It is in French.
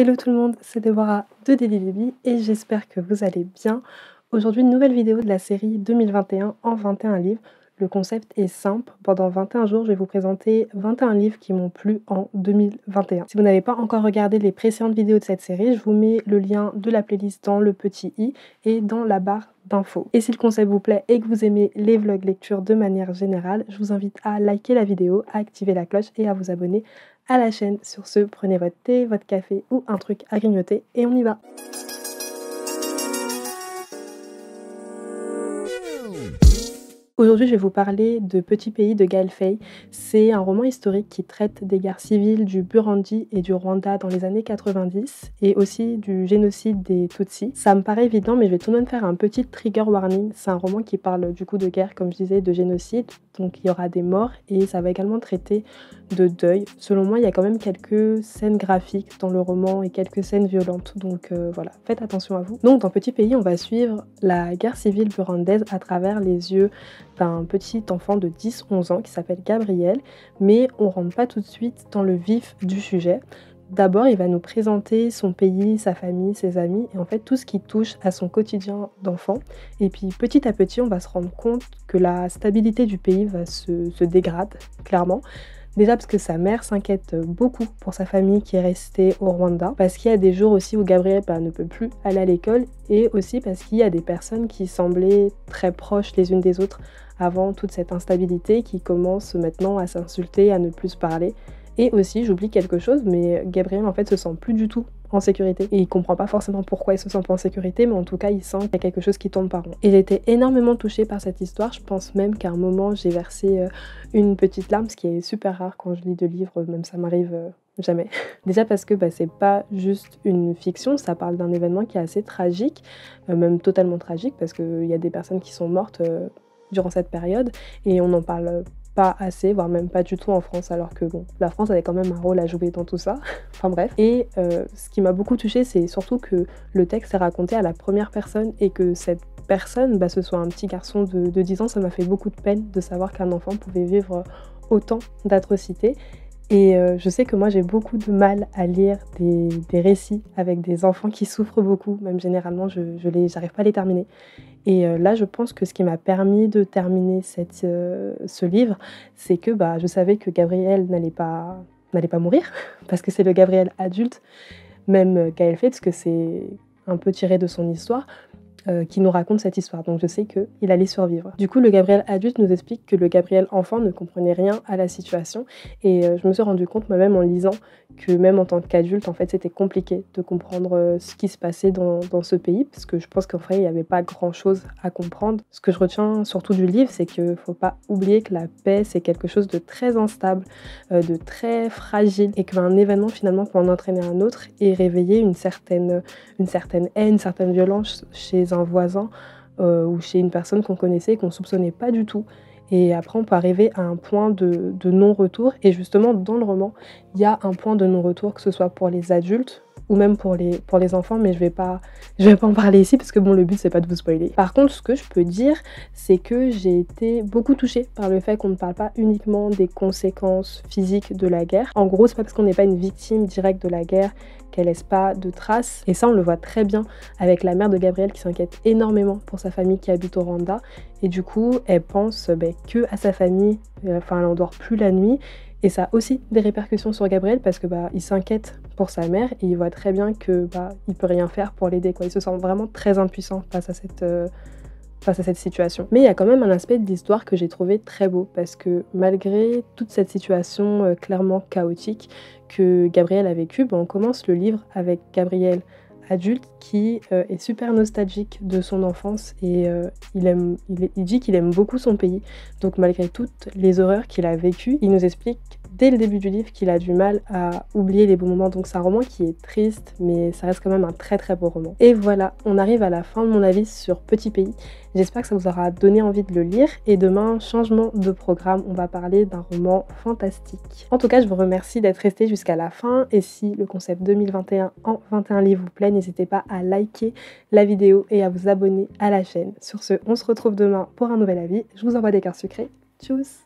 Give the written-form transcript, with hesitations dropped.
Hello tout le monde, c'est Déborah de Daily Baby et j'espère que vous allez bien. Aujourd'hui, une nouvelle vidéo de la série 2021 en 21 livres. Le concept est simple, pendant 21 jours, je vais vous présenter 21 livres qui m'ont plu en 2021. Si vous n'avez pas encore regardé les précédentes vidéos de cette série, je vous mets le lien de la playlist dans le petit i et dans la barre d'infos. Et si le concept vous plaît et que vous aimez les vlogs lecture de manière générale, je vous invite à liker la vidéo, à activer la cloche et à vous abonner à la chaîne. Sur ce, prenez votre thé, votre café ou un truc à grignoter et on y va. Aujourd'hui, je vais vous parler de Petit pays de Gaël Faye. C'est un roman historique qui traite des guerres civiles du Burundi et du Rwanda dans les années 90 et aussi du génocide des Tutsis. Ça me paraît évident, mais je vais tout de même faire un petit trigger warning. C'est un roman qui parle du coup de guerre, comme je disais, de génocide. Donc il y aura des morts et ça va également traiter de deuil. Selon moi, il y a quand même quelques scènes graphiques dans le roman et quelques scènes violentes. Donc voilà, faites attention à vous. Donc dans Petit pays, on va suivre la guerre civile burundaise à travers les yeux d'un petit enfant de 10-11 ans qui s'appelle Gabriel, mais on rentre pas tout de suite dans le vif du sujet. D'abord, il va nous présenter son pays, sa famille, ses amis, et en fait tout ce qui touche à son quotidien d'enfant. Et puis petit à petit, on va se rendre compte que la stabilité du pays va se dégrade, clairement. Déjà parce que sa mère s'inquiète beaucoup pour sa famille qui est restée au Rwanda, parce qu'il y a des jours aussi où Gabriel ne peut plus aller à l'école, et aussi parce qu'il y a des personnes qui semblaient très proches les unes des autres avant toute cette instabilité qui commence maintenant à s'insulter, à ne plus se parler. Et aussi, j'oublie quelque chose, mais Gabriel en fait se sent plus du tout en sécurité. Et il comprend pas forcément pourquoi il se sent pas en sécurité, mais en tout cas, il sent qu'il y a quelque chose qui tourne par rond. Et j'ai été énormément touchée par cette histoire. Je pense même qu'à un moment, j'ai versé une petite larme, ce qui est super rare quand je lis de livres, même ça m'arrive jamais. Déjà parce que c'est pas juste une fiction, ça parle d'un événement qui est assez tragique, même totalement tragique, parce qu'il y a des personnes qui sont mortes durant cette période, et on n'en parle pas assez, voire même pas du tout en France, alors que bon, la France avait quand même un rôle à jouer dans tout ça. Enfin bref. Et ce qui m'a beaucoup touchée, c'est surtout que le texte est raconté à la première personne et que cette personne, ce soit un petit garçon de 10 ans, ça m'a fait beaucoup de peine de savoir qu'un enfant pouvait vivre autant d'atrocités. Et je sais que moi j'ai beaucoup de mal à lire des récits avec des enfants qui souffrent beaucoup, même généralement j'arrive pas à les terminer. Et là je pense que ce qui m'a permis de terminer ce livre, c'est que je savais que Gabriel n'allait pas mourir, parce que c'est le Gabriel adulte, même Gaël Faye, parce que c'est un peu tiré de son histoire, qui nous raconte cette histoire, donc je sais qu'il allait survivre. Du coup, le Gabriel adulte nous explique que le Gabriel enfant ne comprenait rien à la situation, et je me suis rendu compte moi-même en lisant que même en tant qu'adulte, en fait, c'était compliqué de comprendre ce qui se passait dans ce pays, parce que je pense qu'en vrai, il n'y avait pas grand-chose à comprendre. Ce que je retiens surtout du livre, c'est qu'il ne faut pas oublier que la paix, c'est quelque chose de très instable, de très fragile, et qu'un événement, finalement, peut en entraîner un autre et réveiller une certaine haine, une certaine violence chez un voisin ou chez une personne qu'on connaissait et qu'on soupçonnait pas du tout. Et après, on peut arriver à un point de non-retour. Et justement, dans le roman, il y a un point de non-retour, que ce soit pour les adultes ou même pour les enfants, mais je vais pas en parler ici parce que bon, le but c'est pas de vous spoiler. Par contre, ce que je peux dire, c'est que j'ai été beaucoup touchée par le fait qu'on ne parle pas uniquement des conséquences physiques de la guerre. En gros, c'est pas parce qu'on n'est pas une victime directe de la guerre qu'elle laisse pas de traces. Et ça, on le voit très bien avec la mère de Gabriel qui s'inquiète énormément pour sa famille qui habite au Rwanda. Et du coup, elle pense que à sa famille, elle n'endort plus la nuit. Et ça a aussi des répercussions sur Gabriel parce que il s'inquiète pour sa mère et il voit très bien que il peut rien faire pour l'aider, quoi. Il se sent vraiment très impuissant face à cette situation. Mais il y a quand même un aspect de l'histoire que j'ai trouvé très beau parce que malgré toute cette situation clairement chaotique que Gabriel a vécue, on commence le livre avec Gabriel adulte qui est super nostalgique de son enfance et il dit qu'il aime beaucoup son pays. Donc malgré toutes les horreurs qu'il a vécues, il nous explique dès le début du livre qu'il a du mal à oublier les bons moments. Donc c'est un roman qui est triste, mais ça reste quand même un très très beau roman. Et voilà, on arrive à la fin de mon avis sur Petit pays. J'espère que ça vous aura donné envie de le lire. Et demain, changement de programme, on va parler d'un roman fantastique. En tout cas, je vous remercie d'être resté jusqu'à la fin. Et si le concept 2021 en 21 livres vous plaît, n'hésitez pas à liker la vidéo et à vous abonner à la chaîne. Sur ce, on se retrouve demain pour un nouvel avis. Je vous envoie des cœurs sucrés. Tchuss!